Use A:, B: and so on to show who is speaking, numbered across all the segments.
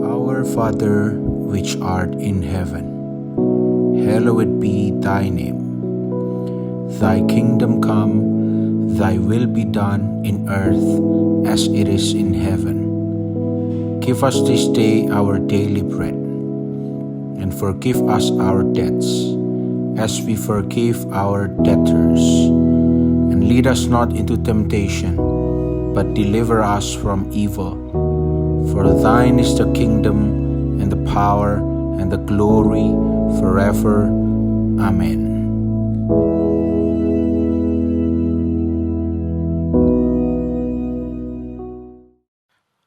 A: Our Father, which art in heaven, hallowed be thy name. Thy kingdom come, thy will be done in earth as it is in heaven. Give us this day our daily bread, and forgive us our debts, as we forgive our debtors. And lead us not into temptation, but deliver us from evil. For thine is the kingdom, and the power, and the glory, forever. Amen.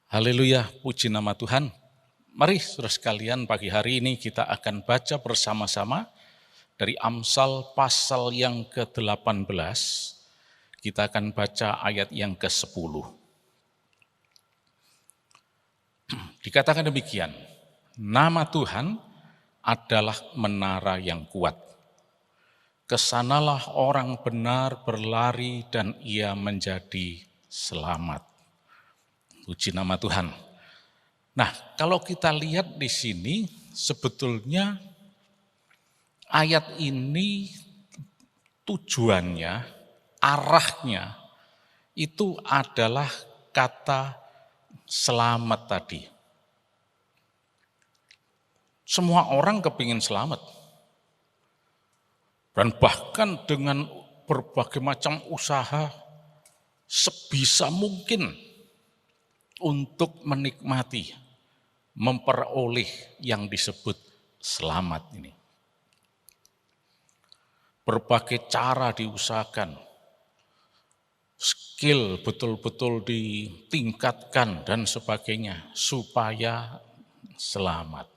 B: Haleluya, puji nama Tuhan. Mari saudara sekalian, pagi hari ini kita akan baca bersama-sama dari Amsal pasal yang ke-18. Kita akan baca ayat yang ke-10. Dikatakan demikian, nama Tuhan adalah menara yang kuat. Kesanalah orang benar berlari dan ia menjadi selamat. Puji nama Tuhan. Nah, kalau kita lihat di sini, sebetulnya ayat ini tujuannya, arahnya, itu adalah kata selamat tadi. Semua orang kepingin selamat. Dan bahkan dengan berbagai macam usaha sebisa mungkin untuk menikmati, memperoleh yang disebut selamat ini. Berbagai cara diusahakan, skill betul-betul ditingkatkan dan sebagainya supaya selamat.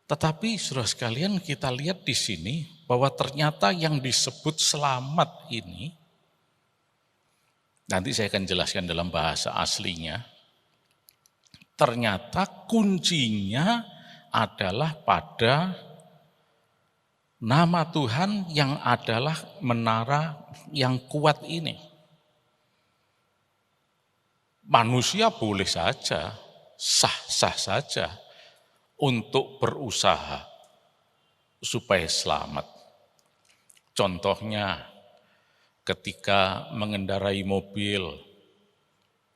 B: Tetapi saudara sekalian, kita lihat di sini bahwa ternyata yang disebut selamat ini, nanti saya akan jelaskan dalam bahasa aslinya, ternyata kuncinya adalah pada nama Tuhan yang adalah menara yang kuat ini. Manusia boleh saja, sah-sah saja untuk berusaha supaya selamat. Contohnya, ketika mengendarai mobil,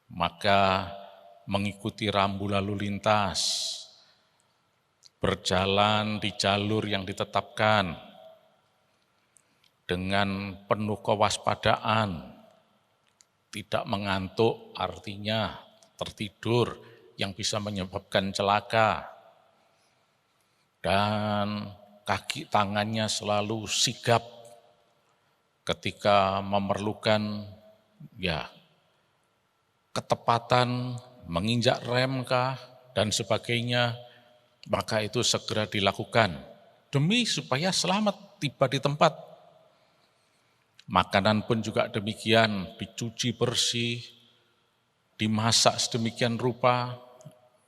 B: maka mengikuti rambu lalu lintas, berjalan di jalur yang ditetapkan dengan penuh kewaspadaan, tidak mengantuk artinya tertidur yang bisa menyebabkan celaka, dan kaki tangannya selalu sigap ketika memerlukan ketepatan, menginjak rem kah, dan sebagainya, maka itu segera dilakukan demi supaya selamat tiba di tempat. Makanan pun juga demikian, dicuci bersih, dimasak sedemikian rupa,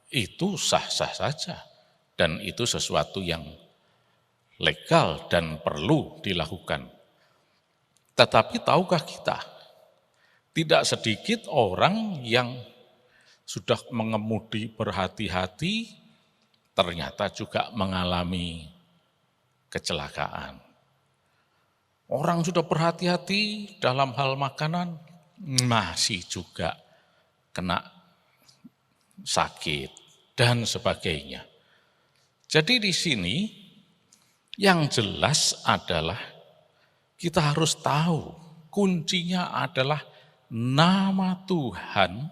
B: itu sah-sah saja. Dan itu sesuatu yang legal dan perlu dilakukan. Tetapi tahukah kita, tidak sedikit orang yang sudah mengemudi berhati-hati, ternyata juga mengalami kecelakaan. Orang sudah berhati-hati dalam hal makanan, masih juga kena sakit dan sebagainya. Jadi di sini yang jelas adalah kita harus tahu kuncinya adalah nama Tuhan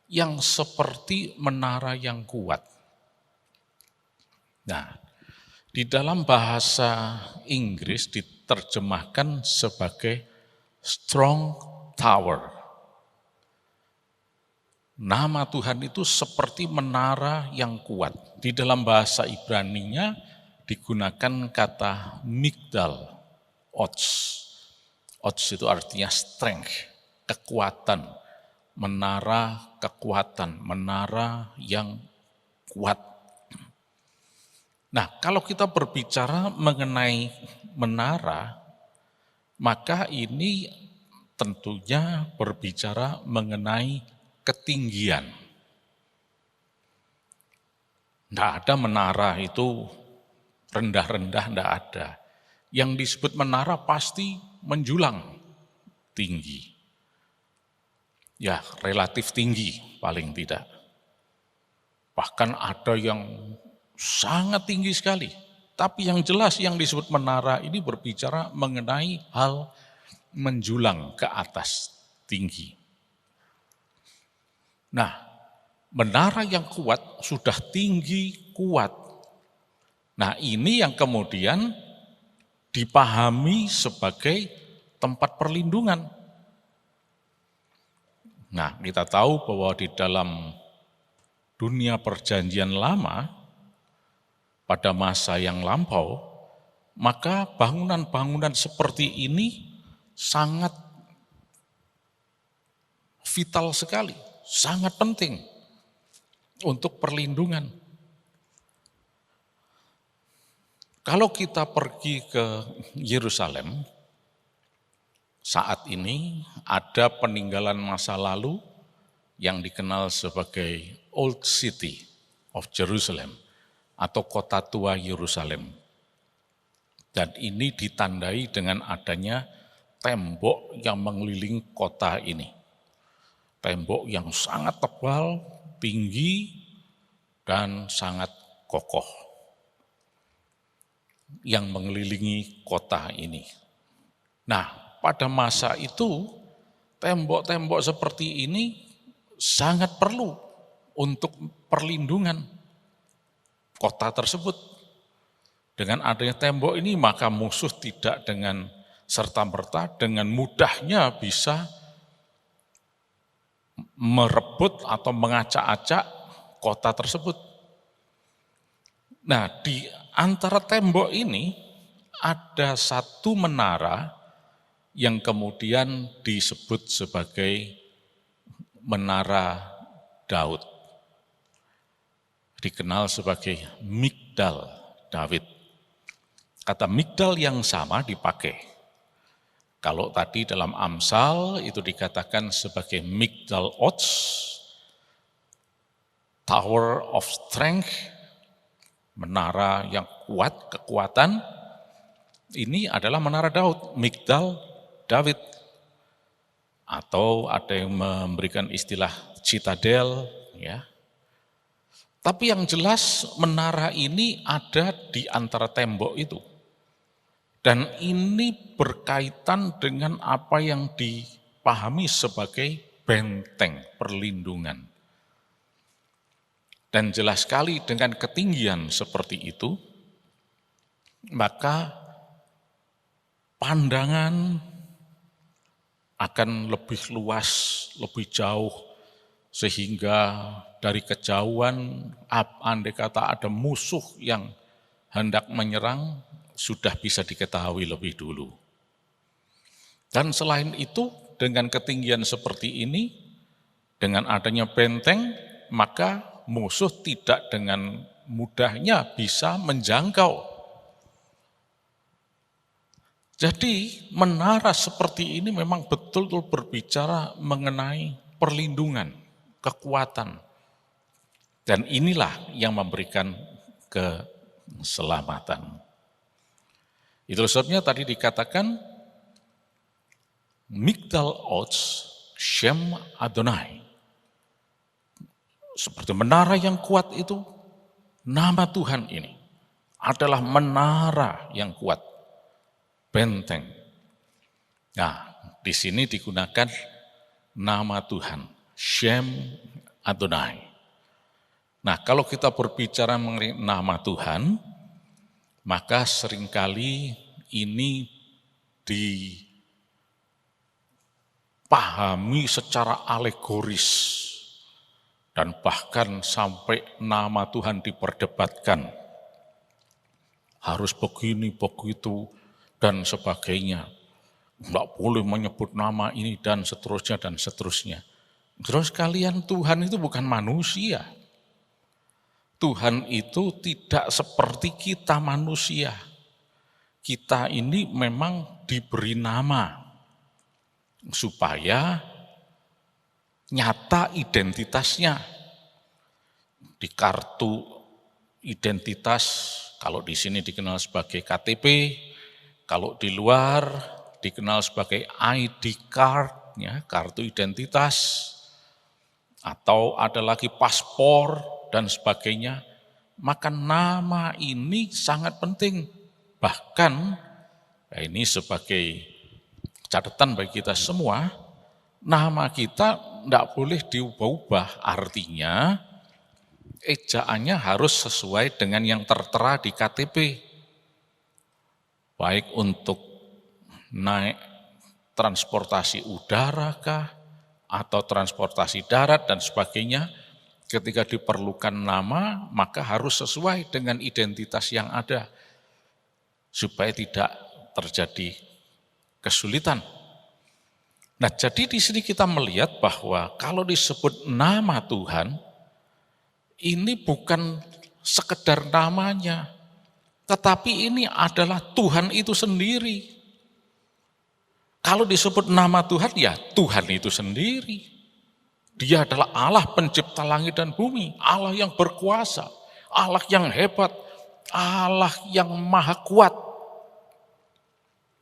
B: yang seperti menara yang kuat. Nah, di dalam bahasa Inggris diterjemahkan sebagai strong tower. Nama Tuhan itu seperti menara yang kuat. Di dalam bahasa Ibraninya digunakan kata migdal, ots. Ots itu artinya strength, kekuatan, menara kekuatan, menara yang kuat. Nah, kalau kita berbicara mengenai menara, maka ini tentunya berbicara mengenai ketinggian. Tidak ada menara itu rendah-rendah, tidak ada. Yang disebut menara pasti menjulang tinggi. Ya, relatif tinggi paling tidak. Bahkan ada yang sangat tinggi sekali. Tapi yang jelas yang disebut menara ini berbicara mengenai hal menjulang ke atas tinggi. Nah, menara yang kuat sudah tinggi kuat. Nah, ini yang kemudian dipahami sebagai tempat perlindungan. Nah, kita tahu bahwa di dalam dunia perjanjian lama, pada masa yang lampau, maka bangunan-bangunan seperti ini sangat vital sekali, sangat penting untuk perlindungan. Kalau kita pergi ke Yerusalem, saat ini ada peninggalan masa lalu yang dikenal sebagai Old City of Jerusalem atau kota tua Yerusalem. Dan ini ditandai dengan adanya tembok yang mengelilingi kota ini. Tembok yang sangat tebal, tinggi, dan sangat kokoh yang mengelilingi kota ini. Nah, pada masa itu tembok-tembok seperti ini sangat perlu untuk perlindungan kota tersebut. Dengan adanya tembok ini maka musuh tidak dengan serta-merta dengan mudahnya bisa merebut atau mengacak-acak kota tersebut. Nah, di antara tembok ini ada satu menara yang kemudian disebut sebagai Menara Daud. Dikenal sebagai Migdal Daud. Kata Migdal yang sama dipakai. Kalau tadi dalam Amsal itu dikatakan sebagai Migdal Ots, Tower of Strength, menara yang kuat, kekuatan, ini adalah menara Daud, Migdal Daud. Atau ada yang memberikan istilah citadel, ya. Tapi yang jelas menara ini ada di antara tembok itu. Dan ini berkaitan dengan apa yang dipahami sebagai benteng perlindungan. Dan jelas sekali dengan ketinggian seperti itu, maka pandangan akan lebih luas, lebih jauh, sehingga dari kejauhan, andai kata ada musuh yang hendak menyerang, sudah bisa diketahui lebih dulu. Dan selain itu, dengan ketinggian seperti ini, dengan adanya benteng, maka musuh tidak dengan mudahnya bisa menjangkau. Jadi menara seperti ini memang betul-betul berbicara mengenai perlindungan, kekuatan. Dan inilah yang memberikan keselamatan. Itu sebabnya tadi dikatakan Migdal Ots Shem Adonai. Seperti menara yang kuat itu, nama Tuhan ini adalah menara yang kuat, benteng. Nah, di sini digunakan nama Tuhan, Shem Adonai. Nah, kalau kita berbicara mengenai nama Tuhan, maka seringkali ini dipahami secara alegoris dan bahkan sampai nama Tuhan diperdebatkan. Harus begini, begitu, dan sebagainya. Enggak boleh menyebut nama ini dan seterusnya dan seterusnya. Terus kalian, Tuhan itu bukan manusia. Tuhan itu tidak seperti kita manusia. Kita ini memang diberi nama supaya nyata identitasnya. Di kartu identitas, kalau di sini dikenal sebagai KTP, kalau di luar dikenal sebagai ID card, ya, kartu identitas, atau ada lagi paspor, dan sebagainya, maka nama ini sangat penting. Bahkan, ini sebagai catatan bagi kita semua, nama kita tidak boleh diubah-ubah, artinya ejaannya harus sesuai dengan yang tertera di KTP. Baik untuk naik transportasi udara kah, atau transportasi darat dan sebagainya. Ketika diperlukan nama, maka harus sesuai dengan identitas yang ada, supaya tidak terjadi kesulitan. Nah, jadi di sini kita melihat bahwa kalau disebut nama Tuhan, ini bukan sekedar namanya, tetapi ini adalah Tuhan itu sendiri. Kalau disebut nama Tuhan, ya Tuhan itu sendiri. Dia adalah Allah pencipta langit dan bumi, Allah yang berkuasa, Allah yang hebat, Allah yang maha kuat.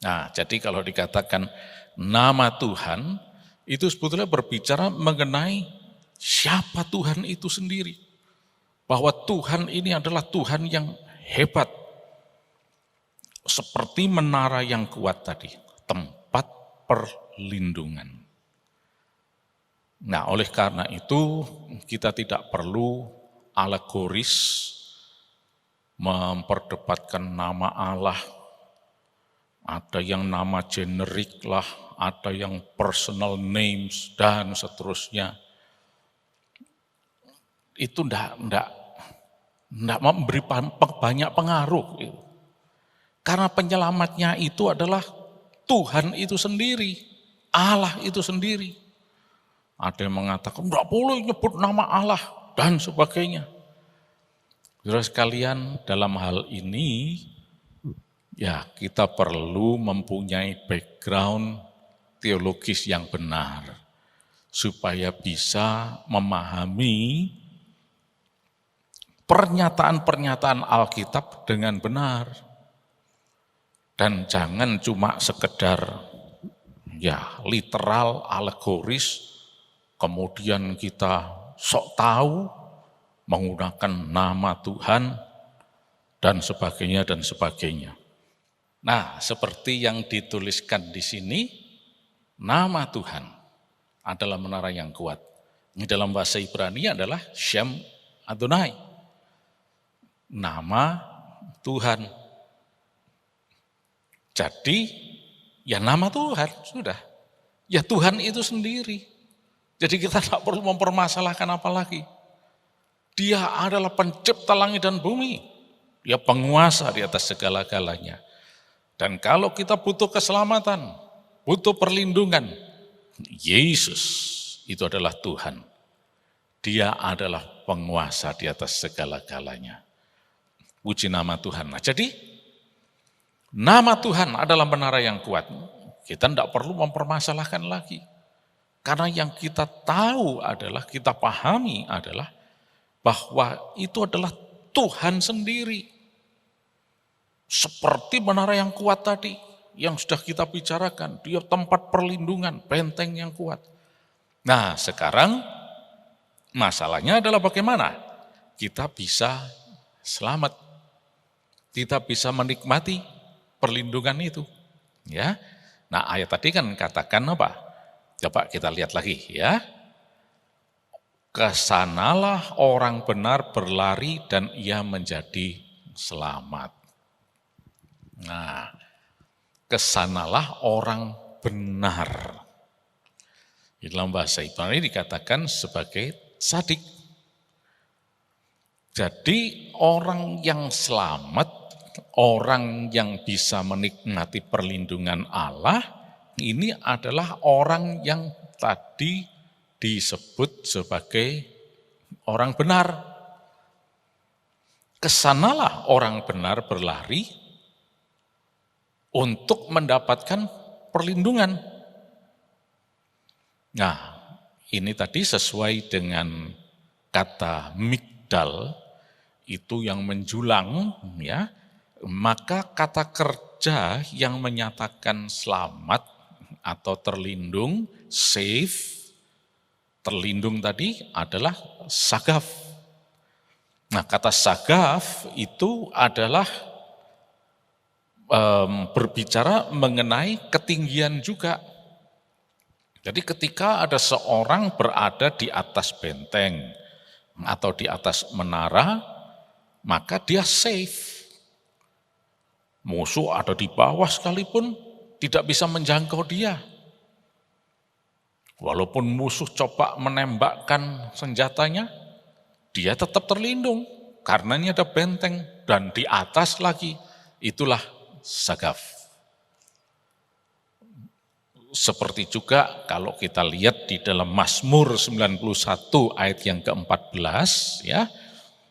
B: Nah, jadi kalau dikatakan nama Tuhan, itu sebetulnya berbicara mengenai siapa Tuhan itu sendiri. Bahwa Tuhan ini adalah Tuhan yang hebat. Seperti menara yang kuat tadi, tempat perlindungan. Nah, oleh karena itu kita tidak perlu alegoris memperdebatkan nama Allah. Ada yang nama generik lah, ada yang personal names dan seterusnya. Itu enggak memberi banyak pengaruh. Karena penyelamatnya itu adalah Tuhan itu sendiri, Allah itu sendiri. Ada yang mengatakan, enggak boleh nyebut nama Allah, dan sebagainya. Saudara sekalian, dalam hal ini, ya kita perlu mempunyai background teologis yang benar, supaya bisa memahami pernyataan-pernyataan Alkitab dengan benar. Dan jangan cuma sekedar ya literal, alegoris, kemudian kita sok tahu, menggunakan nama Tuhan, dan sebagainya, dan sebagainya. Nah, seperti yang dituliskan di sini, nama Tuhan adalah menara yang kuat. Ini dalam bahasa Ibrani adalah Shem Adonai. Nama Tuhan. Jadi, ya nama Tuhan, sudah. Ya Tuhan itu sendiri. Jadi kita tidak perlu mempermasalahkan apa lagi. Dia adalah pencipta langit dan bumi. Dia penguasa di atas segala-galanya. Dan kalau kita butuh keselamatan, butuh perlindungan, Yesus itu adalah Tuhan. Dia adalah penguasa di atas segala-galanya. Puji nama Tuhan. Nah, jadi nama Tuhan adalah menara yang kuat. Kita tidak perlu mempermasalahkan lagi. Karena yang kita tahu adalah, kita pahami adalah bahwa itu adalah Tuhan sendiri. Seperti menara yang kuat tadi, yang sudah kita bicarakan, dia tempat perlindungan, benteng yang kuat. Nah, sekarang masalahnya adalah bagaimana kita bisa selamat, kita bisa menikmati perlindungan itu. Ya, nah ayat tadi kan katakan apa? Coba kita lihat lagi ya. Kesanalah orang benar berlari dan ia menjadi selamat. Nah, kesanalah orang benar. Di dalam bahasa Ibrani dikatakan sebagai tzadik. Jadi orang yang selamat, orang yang bisa menikmati perlindungan Allah, ini adalah orang yang tadi disebut sebagai orang benar. Kesanalah orang benar berlari untuk mendapatkan perlindungan. Nah, ini tadi sesuai dengan kata migdal, itu yang menjulang, ya. Maka kata kerja yang menyatakan selamat atau terlindung, safe, terlindung tadi adalah sagaf. Nah, kata sagaf itu adalah berbicara mengenai ketinggian juga. Jadi ketika ada seorang berada di atas benteng atau di atas menara, maka dia safe. Musuh ada di bawah sekalipun tidak bisa menjangkau dia. Walaupun musuh coba menembakkan senjatanya, dia tetap terlindung. Karena ini ada benteng dan di atas lagi, itulah sagaf. Seperti juga kalau kita lihat di dalam Mazmur 91 ayat yang ke-14, ya,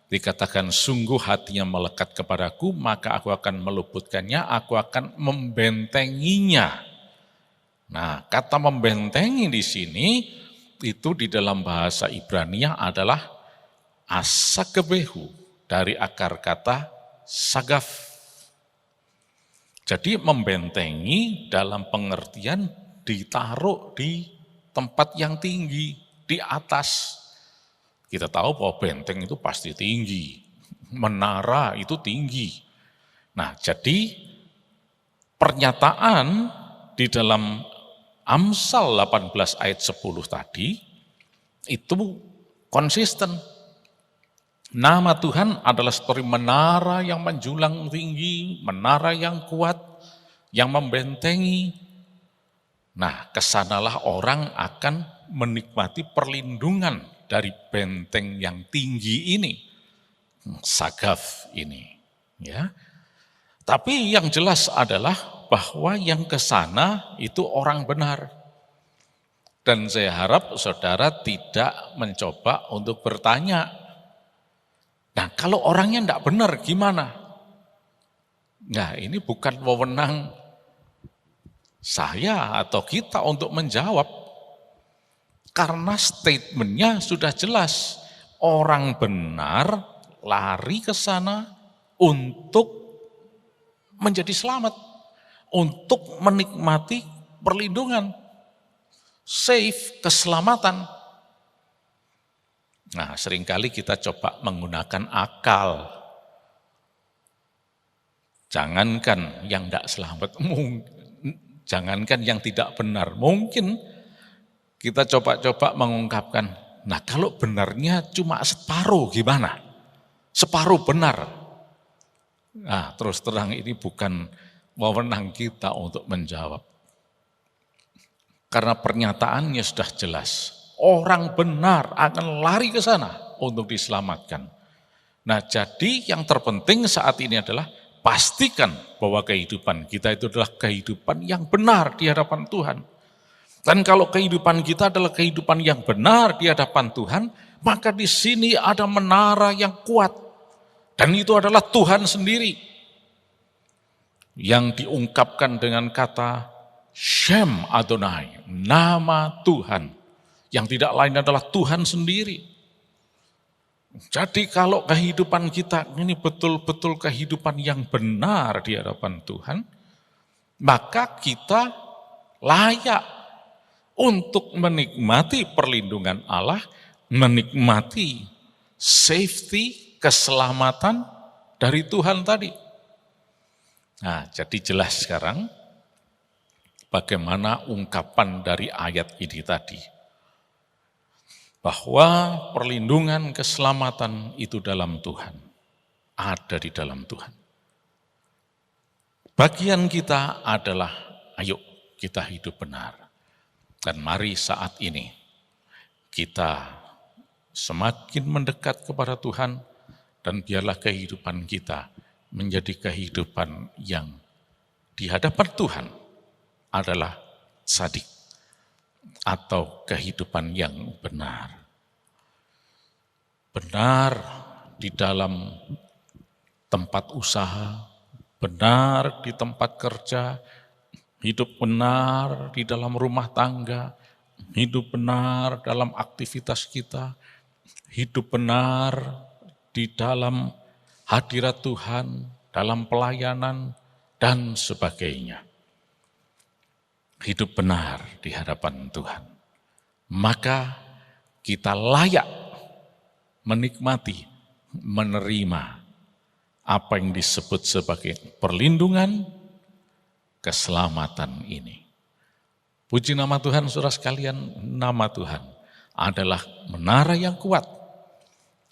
B: dikatakan sungguh hatinya melekat kepadaku, maka aku akan meluputkannya, aku akan membentenginya. Nah, kata membentengi di sini itu di dalam bahasa Ibrania adalah asakebehu dari akar kata sagaf. Jadi membentengi dalam pengertian ditaruh di tempat yang tinggi, di atas. Kita tahu bahwa benteng itu pasti tinggi, menara itu tinggi. Nah, jadi pernyataan di dalam Amsal 18 ayat 10 tadi, itu konsisten. Nama Tuhan adalah seperti menara yang menjulang tinggi, menara yang kuat, yang membentengi. Nah, kesanalah orang akan menikmati perlindungan dari benteng yang tinggi ini, sagaf ini. Ya. Tapi yang jelas adalah bahwa yang ke sana itu orang benar. Dan saya harap saudara tidak mencoba untuk bertanya, nah kalau orangnya tidak benar gimana? Nah ini bukan wewenang saya atau kita untuk menjawab. Karena statementnya sudah jelas, orang benar lari ke sana untuk menjadi selamat, untuk menikmati perlindungan, safe, keselamatan. Nah, seringkali kita coba menggunakan akal. Jangankan yang tidak selamat, jangankan yang tidak benar. Mungkin kita coba-coba mengungkapkan, nah kalau benarnya cuma separuh gimana? Separuh benar. Nah, terus terang ini bukan wewenang kita untuk menjawab. Karena pernyataannya sudah jelas. Orang benar akan lari ke sana untuk diselamatkan. Nah, jadi yang terpenting saat ini adalah pastikan bahwa kehidupan kita itu adalah kehidupan yang benar di hadapan Tuhan. Dan kalau kehidupan kita adalah kehidupan yang benar di hadapan Tuhan, maka di sini ada menara yang kuat. Dan itu adalah Tuhan sendiri. Yang diungkapkan dengan kata Shem Adonai, nama Tuhan. Yang tidak lain adalah Tuhan sendiri. Jadi kalau kehidupan kita ini betul-betul kehidupan yang benar di hadapan Tuhan, maka kita layak untuk menikmati perlindungan Allah, menikmati safety, keselamatan dari Tuhan tadi. Nah, jadi jelas sekarang bagaimana ungkapan dari ayat ini tadi. Bahwa perlindungan, keselamatan itu dalam Tuhan. Ada di dalam Tuhan. Bagian kita adalah, ayo kita hidup benar. Dan mari saat ini kita semakin mendekat kepada Tuhan dan biarlah kehidupan kita menjadi kehidupan yang di hadapan Tuhan adalah sadik atau kehidupan yang benar. Benar di dalam tempat usaha, benar di tempat kerja, hidup benar di dalam rumah tangga, hidup benar dalam aktivitas kita, hidup benar di dalam hadirat Tuhan, dalam pelayanan, dan sebagainya. Hidup benar di hadapan Tuhan. Maka kita layak menikmati, menerima apa yang disebut sebagai perlindungan, keselamatan ini. Puji nama Tuhan, saudara sekalian, nama Tuhan adalah menara yang kuat.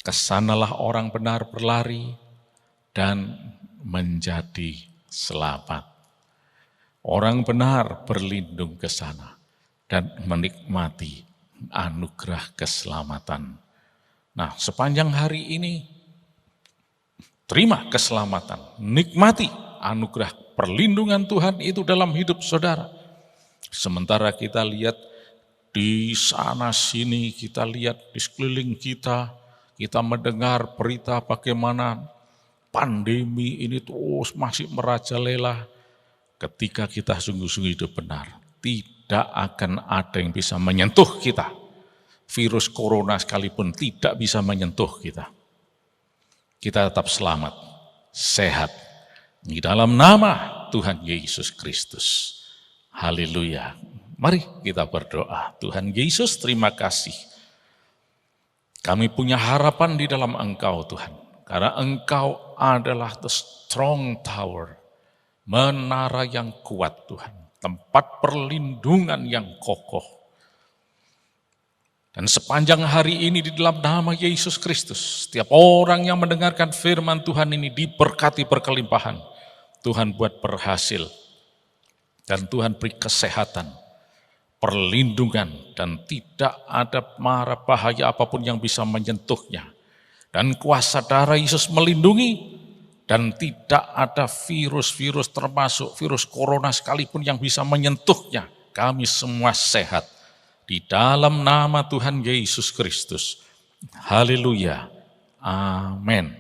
B: Kesanalah orang benar berlari dan menjadi selamat. Orang benar berlindung ke sana dan menikmati anugerah keselamatan. Nah, sepanjang hari ini, terima keselamatan, nikmati anugerah perlindungan Tuhan itu dalam hidup saudara. Sementara kita lihat di sana sini, kita lihat di sekeliling kita mendengar berita bagaimana pandemi ini terus masih merajalela. Ketika kita sungguh-sungguh hidup benar, tidak akan ada yang bisa menyentuh kita. Virus corona sekalipun tidak bisa menyentuh kita. Kita tetap selamat, sehat, di dalam nama Tuhan Yesus Kristus. Haleluya. Mari kita berdoa. Tuhan Yesus, terima kasih. Kami punya harapan di dalam Engkau, Tuhan. Karena Engkau adalah the strong tower. Menara yang kuat, Tuhan. Tempat perlindungan yang kokoh. Dan sepanjang hari ini di dalam nama Yesus Kristus, setiap orang yang mendengarkan firman Tuhan ini diberkati berkelimpahan. Tuhan buat berhasil. Dan Tuhan beri kesehatan, perlindungan, dan tidak ada mara bahaya apapun yang bisa menyentuhnya. Dan kuasa darah Yesus melindungi, dan tidak ada virus-virus termasuk virus corona sekalipun yang bisa menyentuhnya. Kami semua sehat di dalam nama Tuhan Yesus Kristus. Haleluya. Amin.